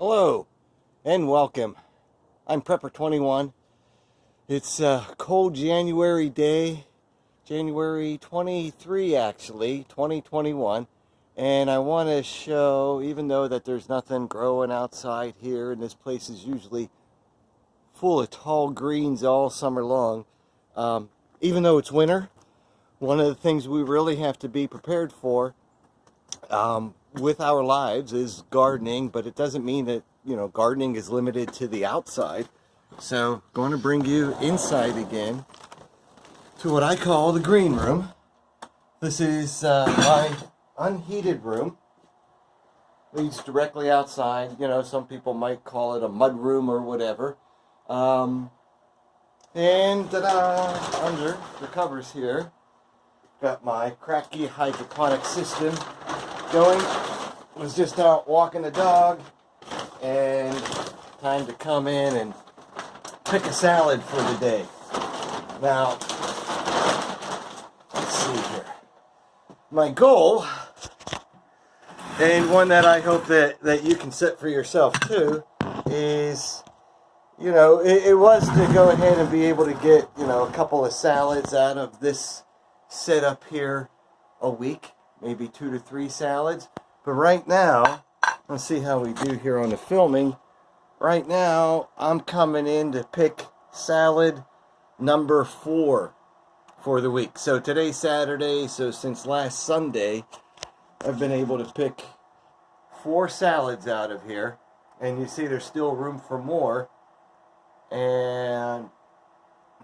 Hello and welcome. I'm Prepper21. It's a cold January day, January 23 actually, 2021. And I want to show, even though that there's nothing growing outside here, and this place is usually full of tall greens all summer long, even though it's winter, one of the things we really have to be prepared for with our lives is gardening, but it doesn't mean that, gardening is limited to the outside. So, going to bring you inside again to what I call the green room. This is my unheated room. Leads directly outside. Some people might call it a mud room or whatever. And ta-da, under the covers here, got my cracky hydroponic system going. Was just out walking the dog, and time to come in and pick a salad for the day. Now, let's see here. My goal, and one that I hope that you can set for yourself too, is, it was to go ahead and be able to get, a couple of salads out of this setup here a week. Maybe 2 to 3 salads. But right now, let's see how we do here on the filming. Right now, I'm coming in to pick salad number 4 for the week. So today's Saturday, so since last Sunday, I've been able to pick 4 salads out of here. And you see there's still room for more. And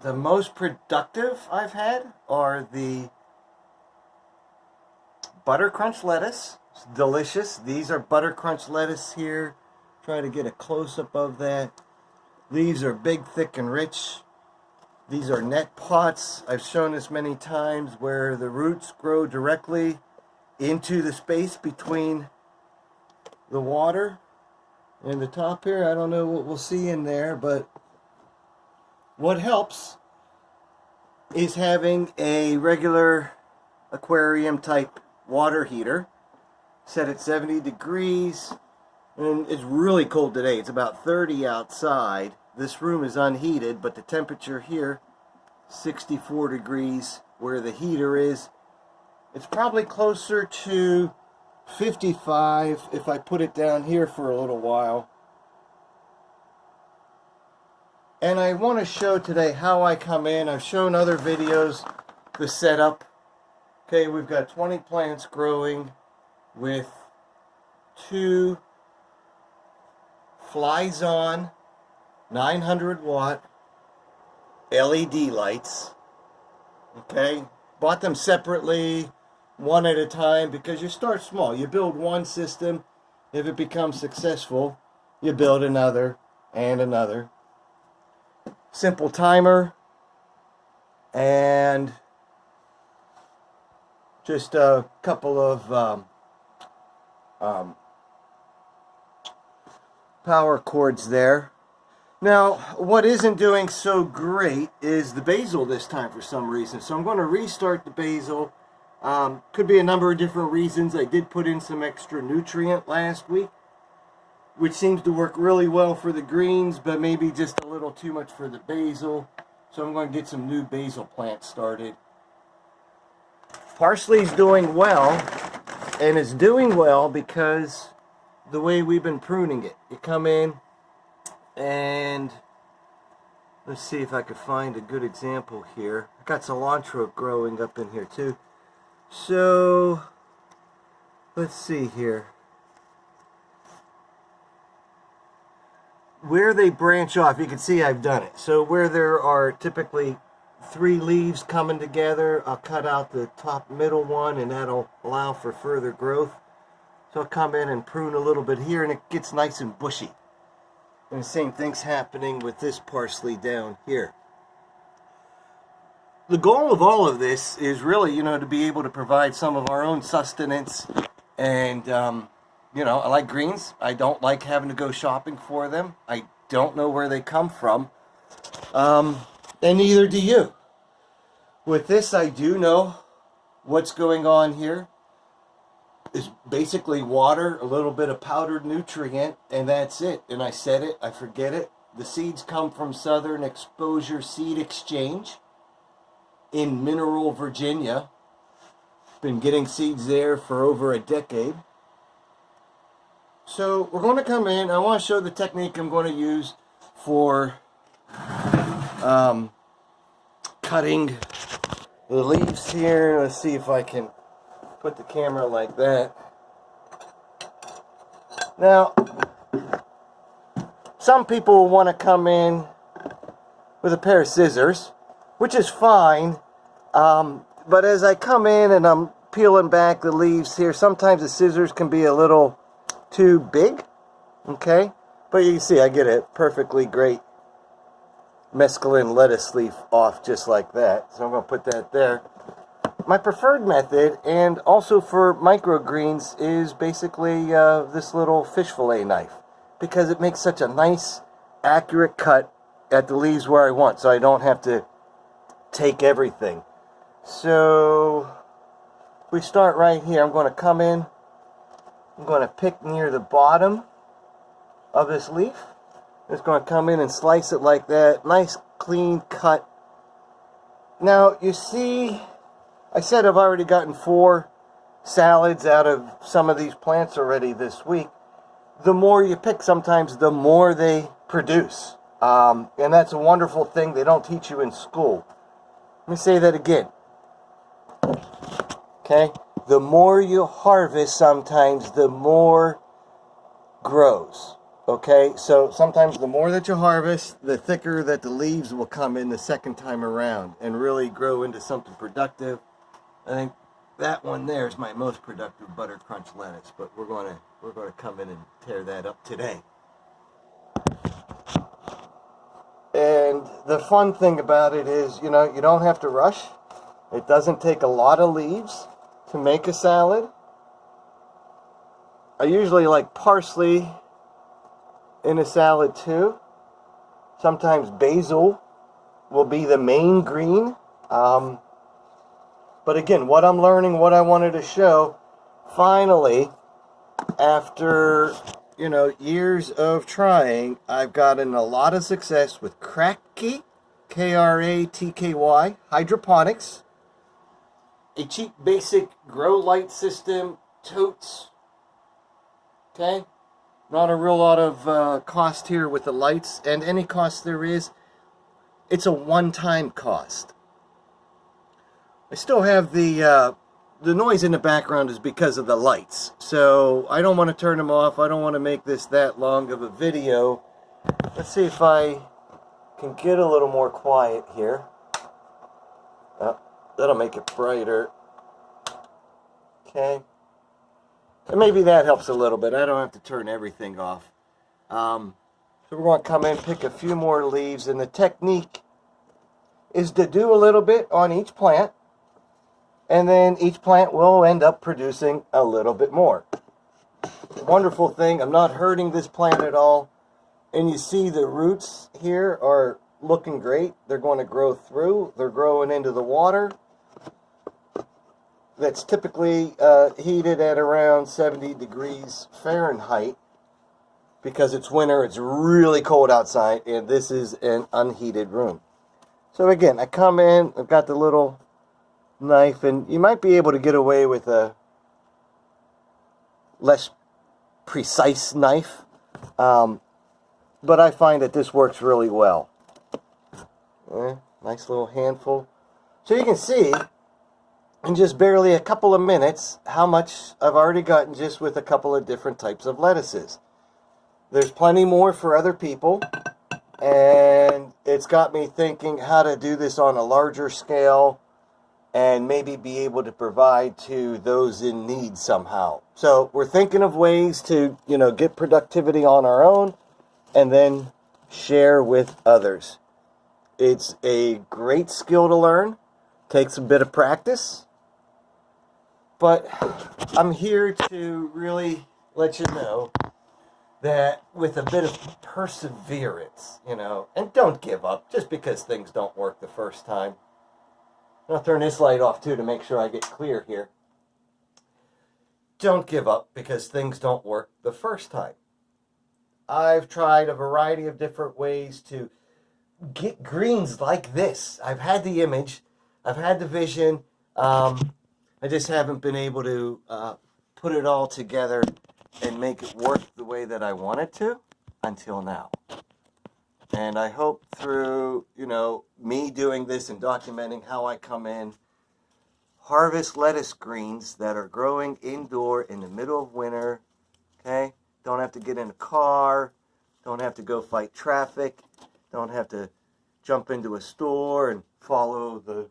the most productive I've had are the butter crunch lettuce. It's delicious. These are butter crunch lettuce here. Try to get a close-up of that. Leaves are big, thick, and rich. These are net pots. I've shown this many times where the roots grow directly into the space between the water and the top here. I don't know what we'll see in there, but what helps is having a regular aquarium type water heater set at 70 degrees, and it's really cold today. It's about 30 outside. This room is unheated, but the temperature here 64 degrees where the heater is. It's probably closer to 55 if I put it down here for a little while. And I want to show today how I come in. I've shown other videos the setup. Okay, we've got 20 plants growing with 2 Flies-On 900 watt LED lights. Okay, bought them separately, one at a time, because you start small. You build one system. If it becomes successful, you build another and another. Simple timer, and just a couple of power cords there. Now, what isn't doing so great is the basil this time for some reason. So I'm going to restart the basil. Could be a number of different reasons. I did put in some extra nutrient last week, which seems to work really well for the greens, but maybe just a little too much for the basil. So I'm going to get some new basil plants started. Parsley's doing well, and it's doing well because the way we've been pruning it. You come in, and let's see if I could find a good example here. I got cilantro growing up in here too. So let's see here. Where they branch off, you can see I've done it. So where there are typically 3 leaves coming together, I'll cut out the top middle one, and that'll allow for further growth. So I'll come in and prune a little bit here, and it gets nice and bushy. And the same thing's happening with this parsley down here. The goal of all of this is really, to be able to provide some of our own sustenance. And, I like greens. I don't like having to go shopping for them. I don't know where they come from. And neither do you. With this, I do know what's going on here. is basically water, a little bit of powdered nutrient, and that's it. And I said it, I forget it. The seeds come from Southern Exposure Seed Exchange in Mineral, Virginia. Been getting seeds there for over a decade. So we're going to come in. I want to show the technique I'm going to use for cutting the leaves here. Let's see if I can put the camera like that. Now, some people will want to come in with a pair of scissors, which is fine. But as I come in and I'm peeling back the leaves here, sometimes the scissors can be a little too big. Okay? But you can see I get a perfectly great mescaline lettuce leaf off just like that. So I'm going to put that there. My preferred method, and also for microgreens, is basically this little fish fillet knife, because it makes such a nice, accurate cut at the leaves where I want, so I don't have to take everything. So we start right here. I'm going to come in. I'm going to pick near the bottom of this leaf. I'm just going to come in and slice it like that. Nice, clean cut. Now, you see, I said I've already gotten 4 salads out of some of these plants already this week. The more you pick, sometimes the more they produce. And that's a wonderful thing they don't teach you in school. Let me say that again. Okay? The more you harvest, sometimes the more grows. Okay? So sometimes the more that you harvest, the thicker that the leaves will come in the second time around and really grow into something productive. I think that one there is my most productive butter crunch lettuce, but we're going to come in and tear that up today. And the fun thing about it is, you know, you don't have to rush. It doesn't take a lot of leaves to make a salad. I usually like parsley in a salad too. Sometimes basil will be the main green. But again, what I'm learning, what I wanted to show, finally, after, you know, years of trying, I've gotten a lot of success with Kratky, K-R-A-T-K-Y, hydroponics, a cheap basic grow light system, totes, okay? Not a real lot of cost here with the lights, and any cost there is, it's a one-time cost. I still have the noise in the background is because of the lights. So I don't want to turn them off. I don't want to make this that long of a video. Let's see if I can get a little more quiet here. That'll make it brighter. Okay. And maybe that helps a little bit. I don't have to turn everything off. So we're going to come in, pick a few more leaves. And the technique is to do a little bit on each plant. And then each plant will end up producing a little bit more. Wonderful thing. I'm not hurting this plant at all. And you see the roots here are looking great. They're going to grow through. They're growing into the water. That's typically heated at around 70 degrees Fahrenheit. Because it's winter, it's really cold outside. And this is an unheated room. So again, I come in. I've got the little knife, and you might be able to get away with a less precise knife, but I find that this works really well. Nice little handful. So you can see in just barely a couple of minutes how much I've already gotten just with a couple of different types of lettuces. There's plenty more for other people, and it's got me thinking how to do this on a larger scale and maybe be able to provide to those in need somehow. So we're thinking of ways to, you know, get productivity on our own and then share with others. It's a great skill to learn. Takes a bit of practice. But I'm here to really let you know that with a bit of perseverance, you know, and don't give up just because things don't work the first time. I'll turn this light off too to make sure I get clear here. don't give up because things don't work the first time. I've tried a variety of different ways to get greens like this. I've had the image, I've had the vision. I just haven't been able to put it all together and make it work the way that I want it to until now. And I hope through, me doing this and documenting how I come in, harvest lettuce greens that are growing indoor in the middle of winter, okay? Don't have to get in a car, don't have to go fight traffic, don't have to jump into a store and follow the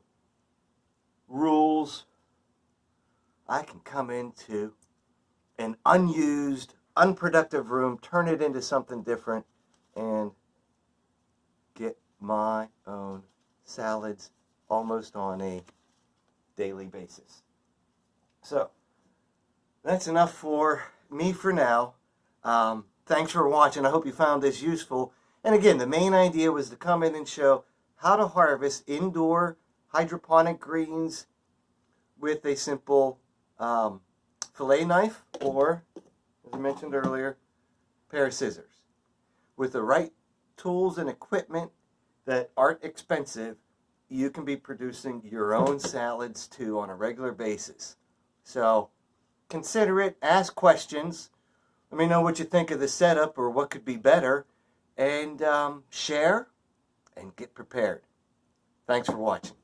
rules. I can come into an unused, unproductive room, turn it into something different, and get my own salads almost on a daily basis. So, that's enough for me for now. Thanks for watching. I hope you found this useful. And again, the main idea was to come in and show how to harvest indoor hydroponic greens with a simple fillet knife or, as I mentioned earlier, pair of scissors. With the right tools and equipment that aren't expensive, you can be producing your own salads too on a regular basis. So consider it, ask questions, let me know what you think of the setup or what could be better, and share and get prepared. Thanks for watching.